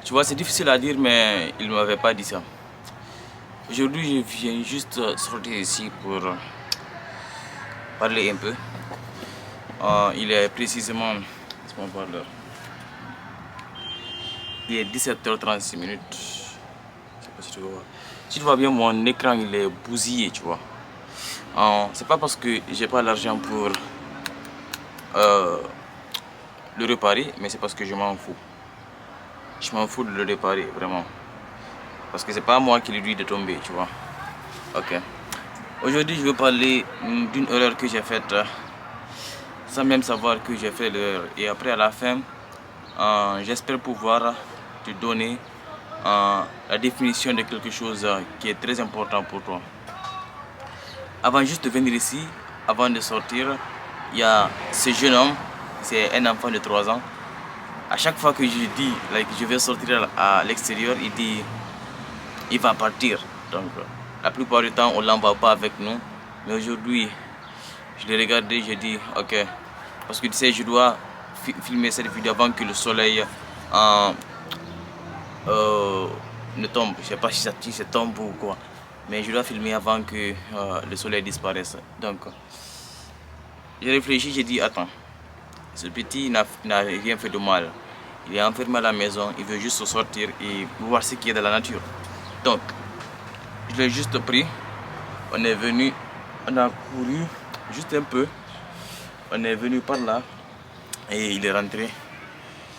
Tu vois, c'est difficile à dire, mais il ne m'avait pas dit ça. Aujourd'hui, je viens juste sortir ici pour parler un peu. Il est précisément, laisse-moi voir l'heure. Il est 17h36 minutes. Je sais pas si tu vois. Si tu vois bien, mon écran il est bousillé, tu vois. C'est pas parce que j'ai pas l'argent pour le réparer, mais c'est parce que je m'en fous. Je m'en fous de le réparer, vraiment. Parce que c'est pas moi qui lui dis de tomber, tu vois. Ok. Aujourd'hui, je veux parler d'une erreur que j'ai faite sans même savoir que j'ai fait l'erreur. Et après, à la fin, j'espère pouvoir te donner la définition de quelque chose qui est très important pour toi. Avant juste de venir ici, avant de sortir, il y a ce jeune homme, c'est un enfant de 3 ans. À chaque fois que je dis que je vais sortir à l'extérieur, il dit il va partir. Donc la plupart du temps, on ne l'envoie pas avec nous. Mais aujourd'hui, je l'ai regardé, j'ai dit ok. Parce que tu sais, je dois filmer cette vidéo avant que le soleil ne tombe. Je ne sais pas si ça tombe ou quoi. Mais je dois filmer avant que le soleil disparaisse. Donc, j'ai réfléchi, j'ai dit attends, ce petit n'a rien fait de mal. Il est enfermé à la maison, il veut juste sortir et voir ce qu'il y a dans la nature. Donc, je l'ai juste pris. On est venu, on a couru juste un peu. On est venu par là et il est rentré.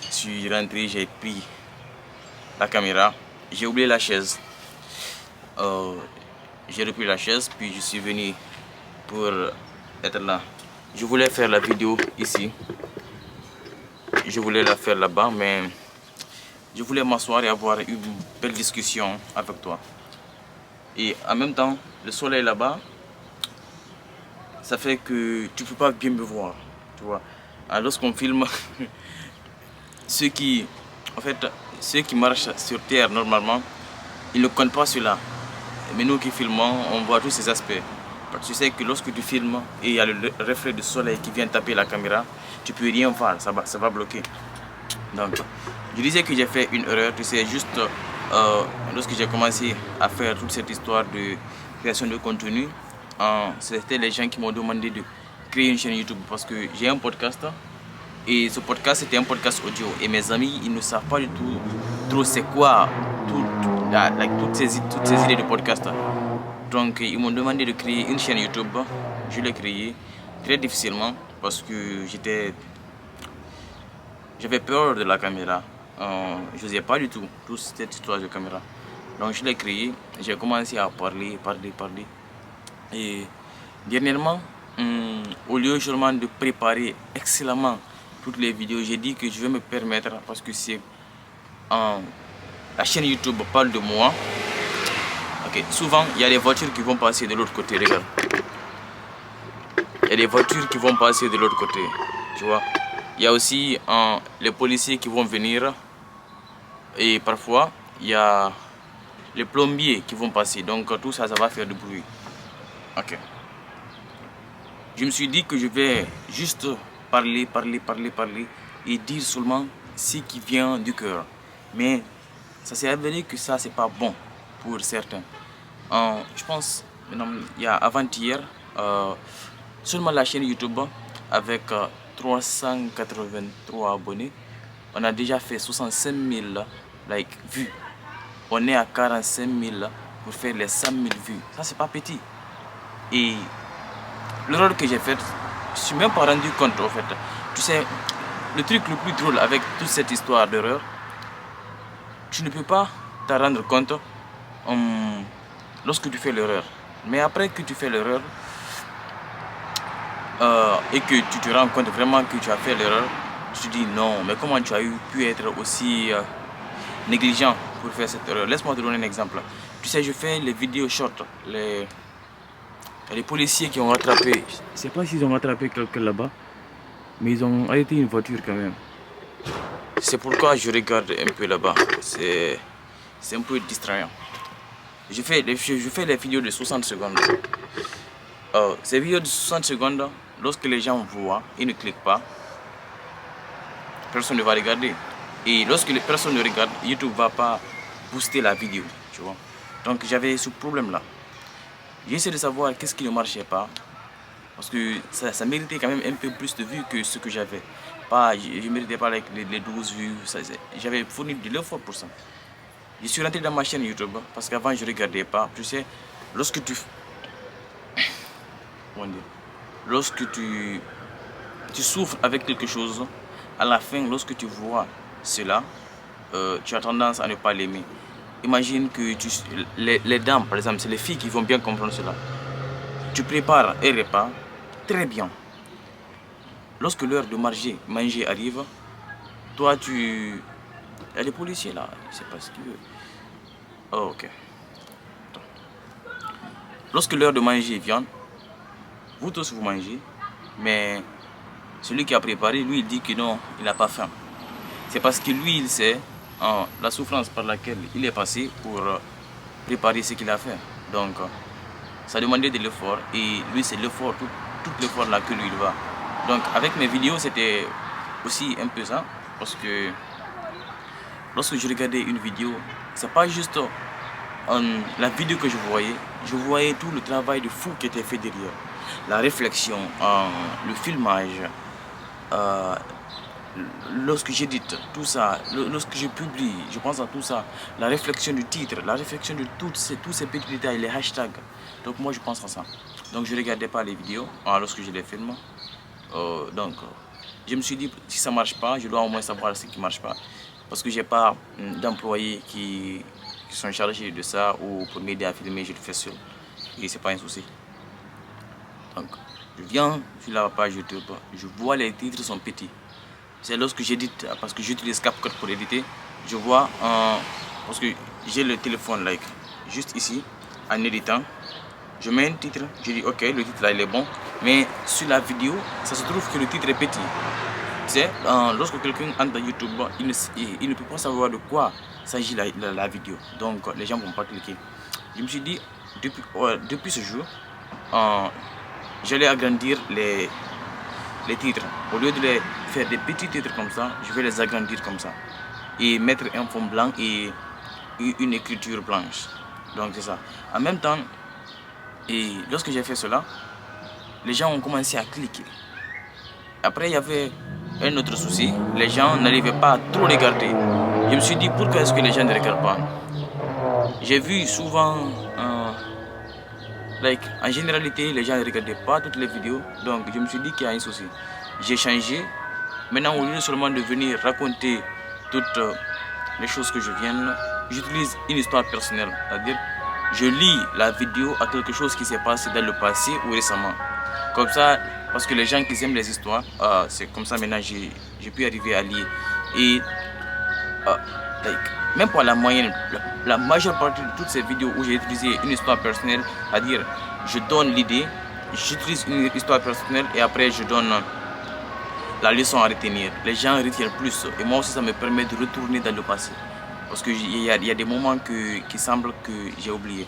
Je suis rentré, j'ai pris la caméra. J'ai oublié la chaise. J'ai repris la chaise, puis je suis venu pour être là. Je voulais faire la vidéo ici. Je voulais la faire là-bas, mais je voulais m'asseoir et avoir une belle discussion avec toi. Et en même temps, le soleil là-bas, ça fait que tu ne peux pas bien me voir, tu vois. Alors, lorsqu'on filme, ceux qui marchent sur terre normalement, ils ne comptent pas cela. Mais nous qui filmons, on voit tous ces aspects. Parce que tu sais que lorsque tu filmes et il y a le reflet du soleil qui vient taper la caméra, tu peux rien faire, ça va bloquer. Donc, je disais que j'ai fait une erreur, tu sais, juste lorsque j'ai commencé à faire toute cette histoire de création de contenu, c'était les gens qui m'ont demandé de créer une chaîne YouTube parce que j'ai un podcast et ce podcast c'était un podcast audio et mes amis ils ne savent pas du tout trop c'est quoi toutes ces idées de podcast. Donc ils m'ont demandé de créer une chaîne YouTube. Je l'ai créée très difficilement parce que j'avais peur de la caméra. Je n'osais pas du tout toute cette histoire de caméra. Donc je l'ai créé, j'ai commencé à parler. Et dernièrement, au lieu seulement de préparer excellemment toutes les vidéos, j'ai dit que je vais me permettre, parce que c'est la chaîne YouTube parle de moi. Ok, souvent il y a des voitures qui vont passer de l'autre côté, regarde. Il y a des voitures qui vont passer de l'autre côté, tu vois. Il y a aussi les policiers qui vont venir et parfois il y a les plombiers qui vont passer. Donc tout ça, ça va faire du bruit. Ok. Je me suis dit que je vais juste parler et dire seulement ce qui vient du cœur. Mais ça s'est avéré que ça, c'est pas bon pour certains. Je pense, il y a avant-hier, seulement la chaîne YouTube avec 383 abonnés, on a déjà fait 65 000 vues. On est à 45 000 pour faire les 100 000 vues. Ça, c'est pas petit. Et l'erreur que j'ai faite, je ne suis même pas rendu compte en fait. Tu sais, le truc le plus drôle avec toute cette histoire d'erreur, tu ne peux pas te rendre compte lorsque tu fais l'erreur. Mais après que tu fais l'erreur et que tu te rends compte vraiment que tu as fait l'erreur, tu te dis non, mais comment tu as pu être aussi négligent pour faire cette erreur. Laisse-moi te donner un exemple. Tu sais, je fais les vidéos short, les policiers qui ont rattrapé, je ne sais pas s'ils ont rattrapé quelqu'un là-bas, mais ils ont arrêté une voiture quand même. C'est pourquoi je regarde un peu là-bas. C'est un peu distrayant. Je fais les vidéos de 60 secondes. Ces vidéos de 60 secondes, lorsque les gens voient, ils ne cliquent pas, personne ne va regarder. Et lorsque les personnes ne regardent, YouTube ne va pas booster la vidéo, tu vois. Donc j'avais ce problème-là. J'ai essayé de savoir qu'est-ce qui ne marchait pas. Parce que ça méritait quand même un peu plus de vues que ce que j'avais. Je ne méritais pas les 12 vues. J'avais fourni de l'effort pour ça. Je suis rentré dans ma chaîne YouTube parce qu'avant je ne regardais pas. Tu sais, lorsque tu souffres avec quelque chose, à la fin, lorsque tu vois cela, tu as tendance à ne pas l'aimer. Imagine que les dames, par exemple, c'est les filles qui vont bien comprendre cela. Tu prépares un repas très bien. Lorsque l'heure de manger arrive, toi tu... Il y a des policiers là, c'est parce que... Oh, ok. Lorsque l'heure de manger vient, vous tous vous mangez, mais celui qui a préparé, lui, il dit que non, il n'a pas faim. C'est parce que lui, il sait la souffrance par laquelle il est passé pour préparer ce qu'il a fait. Donc, ça demandait de l'effort et lui, c'est l'effort, tout l'effort là que lui, il va. Donc, avec mes vidéos, c'était aussi un peu ça, parce que lorsque je regardais une vidéo, c'est pas juste la vidéo que je voyais tout le travail de fou qui était fait derrière. La réflexion, le filmage, lorsque j'édite tout ça, lorsque je publie, je pense à tout ça, la réflexion du titre, la réflexion de tous ces petits détails, les hashtags. Donc moi je pense à ça. Donc je ne regardais pas les vidéos lorsque je les filme. Je me suis dit, si ça ne marche pas, je dois au moins savoir ce qui ne marche pas. Parce que je n'ai pas d'employés qui sont chargés de ça ou pour m'aider à filmer, je le fais seul. Et ce n'est pas un souci. Donc, je viens sur la page YouTube, je vois les titres sont petits. C'est lorsque j'édite, parce que j'utilise CapCut pour éditer, je vois, parce que j'ai le téléphone like, juste ici, en éditant, je mets un titre, je dis ok, le titre là il est bon, mais sur la vidéo, ça se trouve que le titre est petit. Tu sais, lorsque quelqu'un entre dans YouTube, il ne peut pas savoir de quoi s'agit la vidéo, donc les gens ne vont pas cliquer. Je me suis dit, depuis ce jour, j'allais agrandir les titres. Au lieu de les faire des petits titres comme ça, je vais les agrandir comme ça. Et mettre un fond blanc et une écriture blanche. Donc c'est ça. En même temps, lorsque j'ai fait cela, les gens ont commencé à cliquer. Après, il y avait un autre souci. Les gens n'arrivaient pas à trop regarder. Je me suis dit, pourquoi est-ce que les gens ne regardent pas? J'ai vu souvent... en généralité, les gens ne regardaient pas toutes les vidéos, donc je me suis dit qu'il y a un souci. J'ai changé. Maintenant, au lieu seulement de venir raconter toutes les choses que je viens, j'utilise une histoire personnelle. C'est-à-dire, je lis la vidéo à quelque chose qui s'est passé dans le passé ou récemment. Comme ça, parce que les gens qui aiment les histoires, c'est comme ça maintenant j'ai pu arriver à lire. Et même pour la moyenne, la majeure partie de toutes ces vidéos où j'ai utilisé une histoire personnelle, c'est-à-dire je donne l'idée, j'utilise une histoire personnelle et après je donne la leçon à retenir. Les gens retiennent plus et moi aussi ça me permet de retourner dans le passé. Parce qu'il y a des moments qui semblent que j'ai oublié.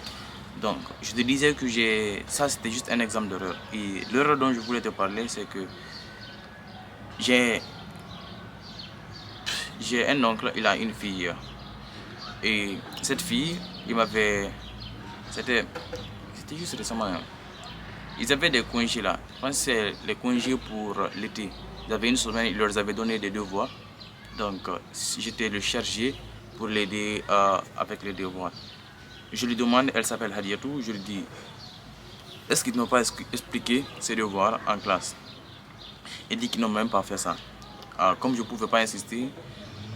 Donc je te disais que ça c'était juste un exemple d'erreur. Et l'erreur dont je voulais te parler c'est que j'ai un oncle, il a une fille. Et cette fille, c'était juste récemment. Ils avaient des congés là. Je pense que c'est les congés pour l'été. Ils avaient une semaine, ils leur avaient donné des devoirs. Donc j'étais le chargé pour l'aider avec les devoirs. Je lui demande, elle s'appelle Hadiatou, je lui dis, est-ce qu'ils n'ont pas expliqué ses devoirs en classe? Il dit qu'ils n'ont même pas fait ça. Comme je ne pouvais pas insister,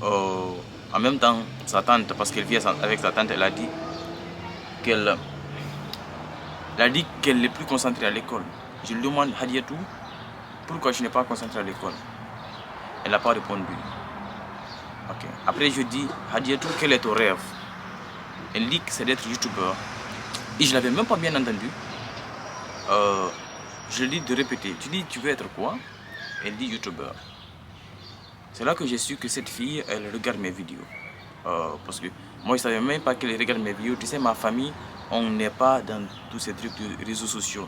en même temps, sa tante, parce qu'elle vit avec sa tante, elle a dit qu'elle est plus concentrée à l'école. Je lui demande, Hadiatou, pourquoi je n'ai pas concentré à l'école? Elle n'a pas répondu. Okay. Après, je dis, Hadiatou, quel est ton rêve? Elle dit que c'est d'être youtubeur. Et je ne l'avais même pas bien entendu. Je lui dis de répéter. Tu dis, tu veux être quoi? Elle dit youtubeur. C'est là que j'ai su que cette fille, elle regarde mes vidéos. Parce que moi, je ne savais même pas qu'elle regarde mes vidéos. Tu sais, ma famille, on n'est pas dans tous ces trucs de réseaux sociaux.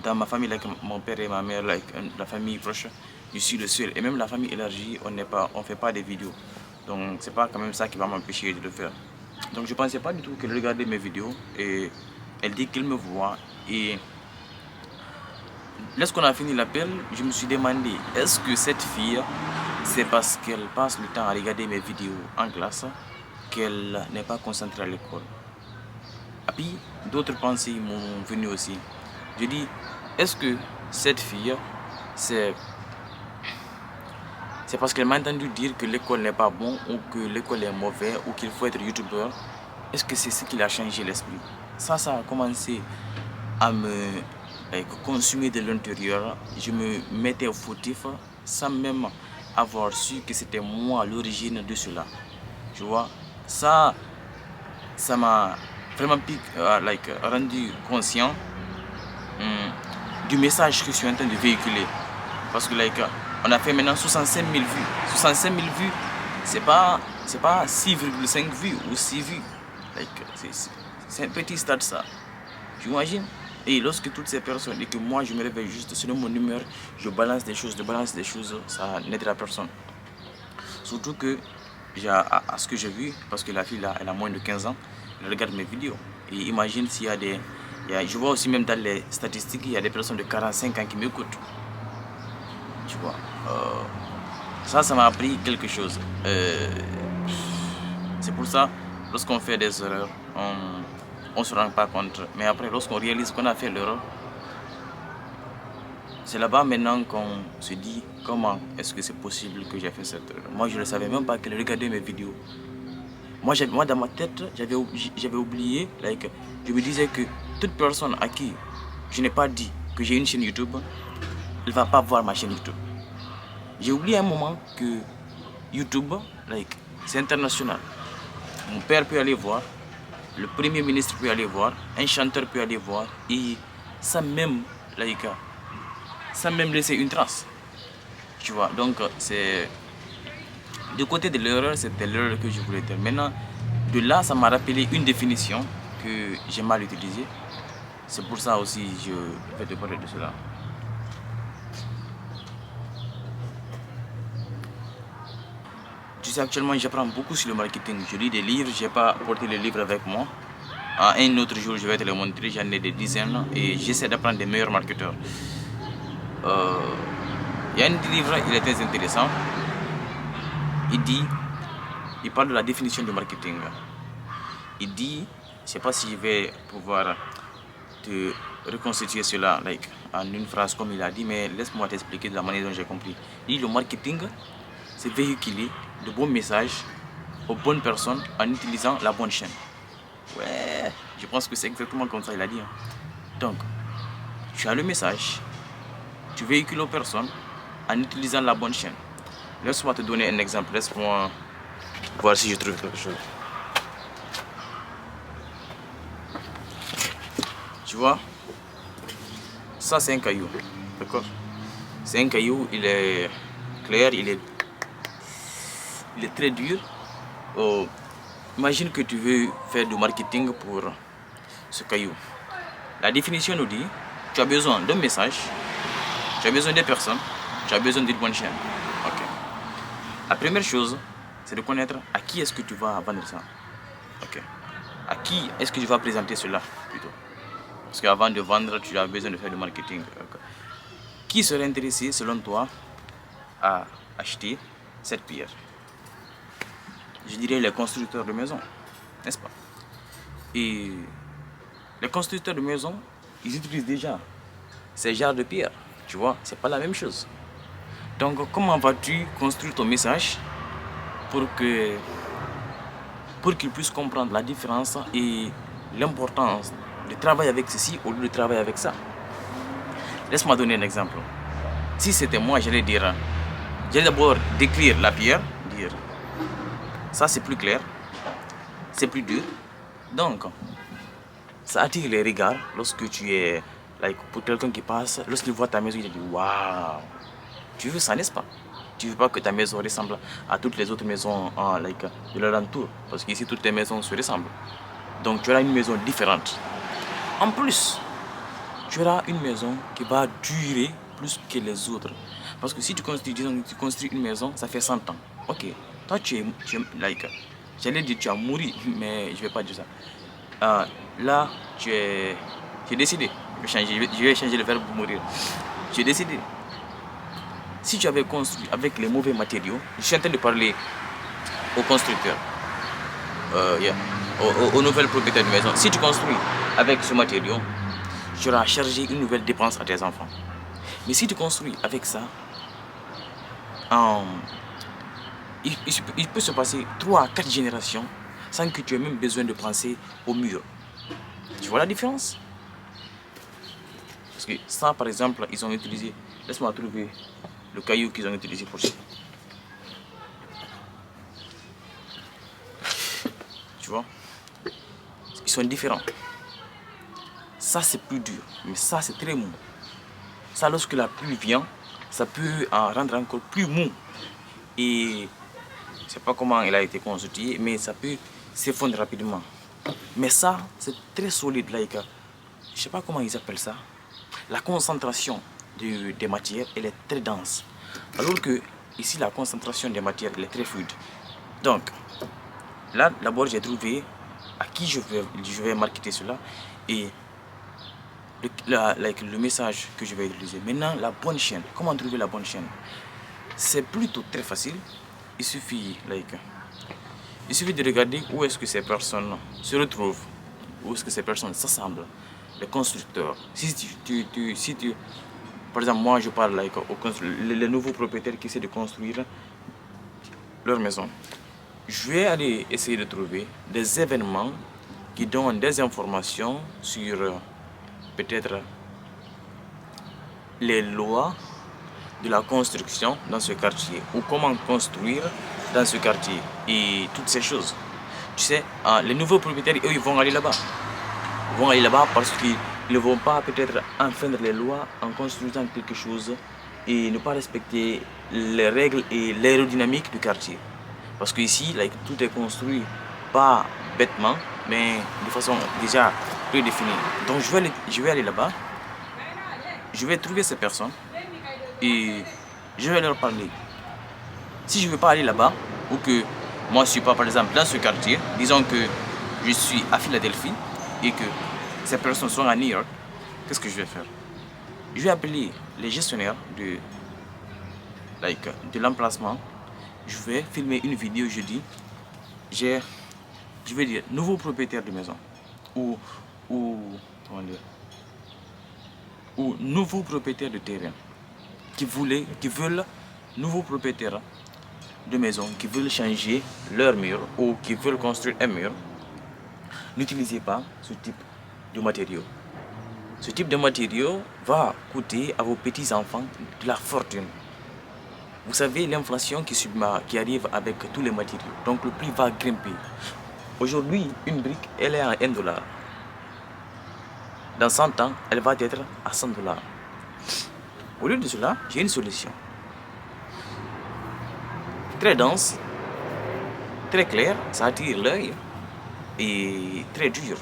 Dans ma famille, like, mon père et ma mère, la famille proche, je suis le seul. Et même la famille élargie, on ne fait pas des vidéos. Donc c'est pas quand même ça qui va m'empêcher de le faire. Donc je pensais pas du tout qu'elle regardait mes vidéos et elle dit qu'elle me voit. Et lorsqu'on a fini l'appel, je me suis demandé, est-ce que cette fille, c'est parce qu'elle passe le temps à regarder mes vidéos en classe qu'elle n'est pas concentrée à l'école? Et puis d'autres pensées m'ont venu aussi. Je dis, est-ce que cette fille, c'est parce qu'elle m'a entendu dire que l'école n'est pas bon ou que l'école est mauvais ou qu'il faut être youtubeur? Est-ce que c'est ce qui a changé l'esprit? Ça a commencé à me consumer de l'intérieur. Je me mettais au fautif sans même avoir su que c'était moi l'origine de cela. Tu vois, ça m'a vraiment rendu conscient du message que je suis en train de véhiculer. Parce que on a fait maintenant 65 000 vues. 65 000 vues, c'est pas 6,5 vues ou 6 vues. C'est un petit stade ça. Tu imagines? Et lorsque toutes ces personnes, et que moi je me réveille juste selon mon humeur, je balance des choses, ça n'aidera personne. Surtout que, à ce que j'ai vu, parce que la fille là, elle a moins de 15 ans, elle regarde mes vidéos. Et imagine s'il y a des... je vois aussi même dans les statistiques, il y a des personnes de 45 ans qui m'écoutent. Tu vois, ça m'a appris quelque chose. C'est pour ça, lorsqu'on fait des erreurs, on ne se rend pas compte. Mais après, lorsqu'on réalise qu'on a fait l'erreur, c'est là-bas maintenant qu'on se dit comment est-ce que c'est possible que j'ai fait cette erreur. Moi, je ne savais même pas qu'elle regardait mes vidéos. Moi, dans ma tête, j'avais oublié, je me disais que toute personne à qui je n'ai pas dit que j'ai une chaîne YouTube, elle ne va pas voir ma chaîne YouTube. J'ai oublié à un moment que YouTube, c'est international. Mon père peut aller voir, le premier ministre peut aller voir, un chanteur peut aller voir, et sans même laisser une trace. Tu vois, donc c'est du côté de l'erreur, c'était l'erreur que je voulais faire. Maintenant, de là, ça m'a rappelé une définition que j'ai mal utilisée. C'est pour ça aussi je vais te parler de cela. Tu sais, actuellement, j'apprends beaucoup sur le marketing. Je lis des livres, je n'ai pas apporté les livres avec moi. Un autre jour, je vais te les montrer, j'en ai des dizaines et j'essaie d'apprendre des meilleurs marketeurs. Il y a un livre, il est très intéressant. Il parle de la définition du marketing. Il dit, je ne sais pas si je vais pouvoir te reconstituer cela en une phrase comme il a dit, mais laisse-moi t'expliquer de la manière dont j'ai compris. Il dit, le marketing, c'est véhiculer de bons messages aux bonnes personnes en utilisant la bonne chaîne. Ouais, je pense que c'est exactement comme ça il a dit. Donc, tu as le message, tu véhicules aux personnes en utilisant la bonne chaîne. Laisse-moi te donner un exemple, laisse-moi voir si je trouve quelque chose. Tu vois, ça c'est un caillou, d'accord? C'est un caillou, il est clair, il est très dur. Imagine que tu veux faire du marketing pour ce caillou. La définition nous dit, tu as besoin d'un message, tu as besoin des personnes, tu as besoin d'une bonne chaîne. Ok. La première chose, c'est de connaître à qui est-ce que tu vas vendre ça. Ok. À qui est-ce que tu vas présenter cela plutôt. Parce qu'avant de vendre, tu as besoin de faire du marketing. Okay. Qui serait intéressé, selon toi, à acheter cette pierre? Je dirais les constructeurs de maisons, n'est-ce pas? Et les constructeurs de maisons, ils utilisent déjà ces genres de pierre. Tu vois, c'est pas la même chose. Donc, comment vas-tu construire ton message pour qu'ils puissent comprendre la différence et l'importance de travailler avec ceci au lieu de travailler avec ça? Laisse-moi donner un exemple. Si c'était moi, j'allais d'abord décrire la pierre, dire ça c'est plus clair, c'est plus dur. Donc, ça attire les regards lorsque tu es, pour quelqu'un qui passe, lorsqu'il voit ta maison, il dit waouh, tu veux ça, n'est-ce pas? Tu veux pas que ta maison ressemble à toutes les autres maisons de l'alentour, parce qu'ici toutes les maisons se ressemblent. Donc tu auras une maison différente. En plus, tu auras une maison qui va durer plus que les autres. Parce que si tu construis une maison, ça fait 100 ans. Ok, Toi, like, j'allais dire tu as mouru, mais je vais pas dire ça. Là, tu es décidé. Je vais changer le verbe pour mourir. Tu es décidé. Si tu avais construit avec les mauvais matériaux, je suis en train de parler aux constructeurs, aux nouvelles propriétaires de maison. Si tu construis avec ce matériau, tu auras chargé une nouvelle dépense à tes enfants. Mais si tu construis avec ça, il peut se passer 3 à 4 générations sans que tu aies même besoin de penser au mur. Tu vois la différence? Parce que ça, par exemple, ils ont utilisé... Laisse-moi trouver le caillou qu'ils ont utilisé pour ça. Tu vois? Ils sont différents. Ça, c'est plus dur, mais ça, c'est très mou. Ça, lorsque la pluie vient, ça peut en rendre encore plus mou. Et je ne sais pas comment il a été construit, mais ça peut s'effondrer rapidement. Mais ça, c'est très solide, like, je ne sais pas comment ils appellent ça. La concentration des matières, elle est très dense. Alors que ici, la concentration des matières, elle est très fluide. Donc, là, d'abord, j'ai trouvé à qui je vais marketer cela et le message que je vais utiliser. Maintenant, la bonne chaîne. Comment trouver la bonne chaîne? C'est plutôt très facile. Il suffit de regarder où est-ce que ces personnes se retrouvent, où est-ce que ces personnes s'assemblent, les constructeurs. Par exemple, moi je parle les nouveaux propriétaires qui essaient de construire leur maison. Je vais aller essayer de trouver des événements qui donnent des informations sur peut-être les lois de la construction dans ce quartier ou comment construire dans ce quartier et toutes ces choses. Tu sais, les nouveaux propriétaires, eux, ils vont aller là-bas. Ils vont aller là-bas parce qu'ils ne vont pas peut-être enfreindre les lois en construisant quelque chose et ne pas respecter les règles et l'aérodynamique du quartier. Parce qu'ici, tout est construit pas bêtement, mais de façon déjà prédéfinie. Donc je vais aller là-bas, je vais trouver ces personnes et je vais leur parler. Si je ne veux pas aller là-bas, ou que moi je ne suis pas par exemple dans ce quartier, disons que je suis à Philadelphie et que ces personnes sont à New York, qu'est-ce que je vais faire? Je vais appeler les gestionnaires de l'emplacement. Je vais filmer une vidéo, je dis, je vais dire, nouveau propriétaire de maison ou nouveau propriétaire de terrain qui veulent nouveaux propriétaires de maison qui veulent changer leur mur ou qui veulent construire un mur. N'utilisez pas ce type de matériaux. Ce type de matériaux va coûter à vos petits-enfants de la fortune. Vous savez l'inflation qui arrive avec tous les matériaux. Donc le prix va grimper. Aujourd'hui, une brique, elle est à $1. Dans 100 ans, elle va être à $100. Au lieu de cela, j'ai une solution. Très dense, très clair, ça attire l'œil et très dur.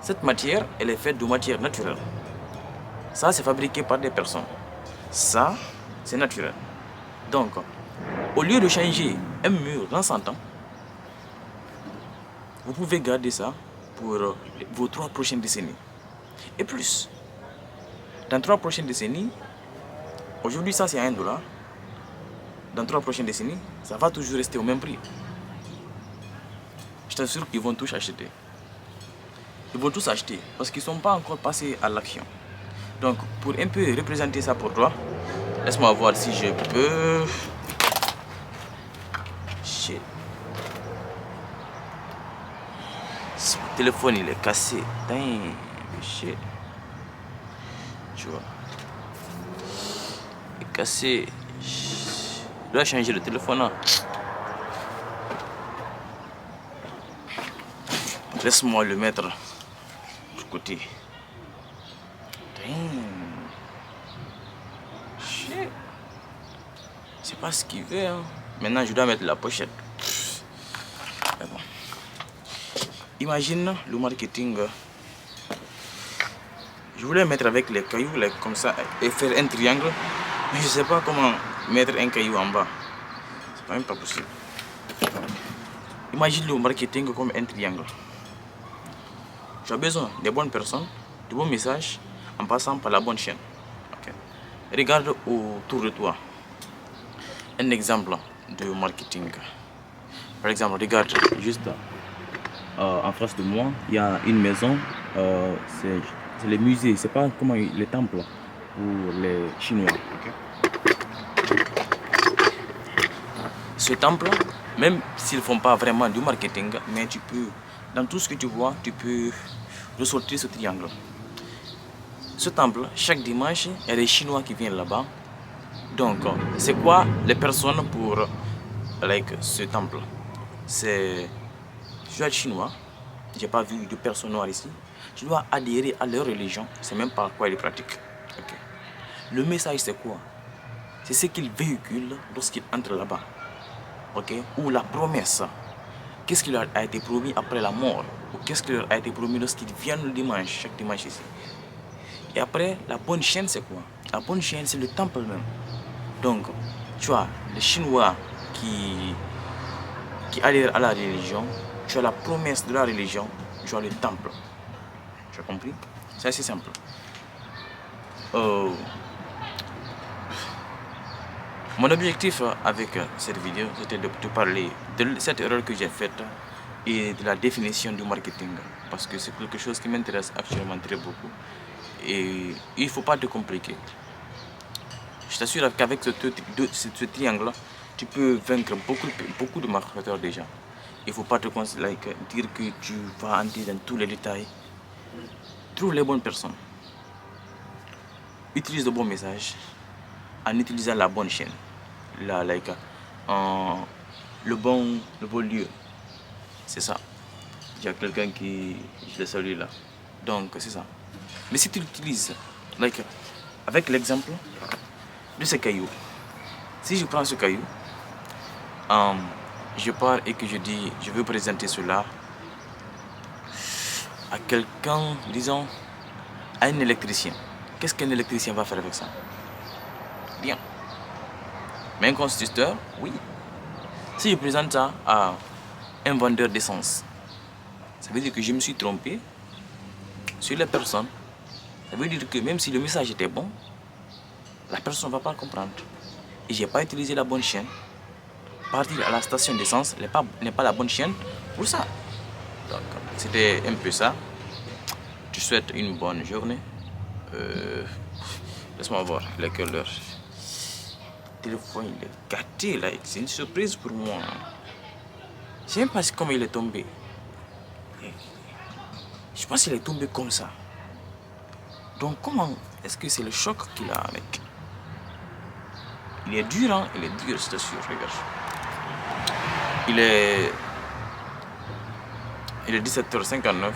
Cette matière, elle est faite de matière naturelle. Ça, c'est fabriqué par des personnes. Ça, c'est naturel. Donc, au lieu de changer un mur dans 100 ans, vous pouvez garder ça pour vos 3 prochaines décennies. Et plus. Dans 3 prochaines décennies, aujourd'hui, ça c'est à $1. Dans 3 prochaines décennies, ça va toujours rester au même prix. Je t'assure qu'ils vont tous acheter. Ils vont tous acheter parce qu'ils ne sont pas encore passés à l'action. Donc, pour un peu représenter ça pour toi, laisse-moi voir si je peux... Shit. Mon téléphone, il est cassé. Damn, shit. Tu vois. Il est cassé. Je dois changer le téléphone là. Laisse-moi le mettre de côté. Damn. Shit. C'est pas ce qu'il veut. Hein. Maintenant, je dois mettre la pochette. Mais bon. Imagine le marketing. Je voulais mettre avec les cailloux comme ça et faire un triangle. Mais je sais pas comment mettre un caillou en bas. C'est même pas possible. Imagine le marketing comme un triangle. Tu as besoin des bonnes personnes, de bons messages, en passant par la bonne chaîne. Okay. Regarde autour de toi. Un exemple de marketing. Par exemple, regarde juste en face de moi, il y a une maison. C'est le musée, c'est pas comment les temples pour les Chinois. Okay. Ce temple, même s'ils font pas vraiment du marketing, mais tu peux, dans tout ce que tu vois, tu peux ressortir ce triangle. Ce temple, chaque dimanche, il y a des Chinois qui viennent là-bas. Donc, c'est quoi les personnes pour ce temple? C'est, tu dois être chinois, j'ai pas vu de personnes noires ici. Tu dois adhérer à leur religion, c'est même pas quoi ils pratiquent. Okay. Le message c'est quoi? C'est ce qu'ils véhiculent lorsqu'ils entrent là-bas. Okay? Ou la promesse. Qu'est-ce qui leur a été promis après la mort? Ou qu'est-ce qui leur a été promis lorsqu'ils viennent le dimanche, chaque dimanche ici? Et après, la bonne chaîne c'est quoi? La bonne chaîne c'est le temple même. Donc, tu as les Chinois qui adhèrent à la religion, tu as la promesse de la religion, tu as le temple. Tu as compris? C'est assez simple. Mon objectif avec cette vidéo, c'était de te parler de cette erreur que j'ai faite et de la définition du marketing. Parce que c'est quelque chose qui m'intéresse actuellement très beaucoup. Et il ne faut pas te compliquer. Je t'assure qu'avec ce triangle-là, tu peux vaincre beaucoup de marketeurs déjà. Il ne faut pas te dire que tu vas entrer dans tous les détails. Trouve les bonnes personnes. Utilise de bons messages en utilisant la bonne chaîne. Le bon lieu. C'est ça. Il y a quelqu'un qui... Je le salue là. Donc c'est ça. Mais si tu l'utilises, avec l'exemple de ce caillou. Si je prends ce caillou, je pars et que je dis, je veux présenter cela à quelqu'un, disons, à un électricien. Qu'est-ce qu'un électricien va faire avec ça? Rien. Mais un constructeur, oui. Si je présente ça à un vendeur d'essence, ça veut dire que je me suis trompé sur les personnes. Ça veut dire que même si le message était bon, la personne ne va pas comprendre. Et je n'ai pas utilisé la bonne chaîne. Partir à la station d'essence n'est pas la bonne chaîne pour ça. Donc, c'était un peu ça. Je souhaite une bonne journée. Laisse-moi voir, il est quelle heure? Le téléphone, il est gâté là. C'est une surprise pour moi. Je ne sais même pas comment il est tombé. Je pense qu'il est tombé comme ça. Donc, comment est-ce que c'est le choc qu'il a avec? Il est dur, hein? Il est dur, je t'assure, regarde. Il est 17h59.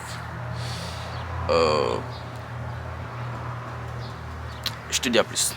Je te dis à plus.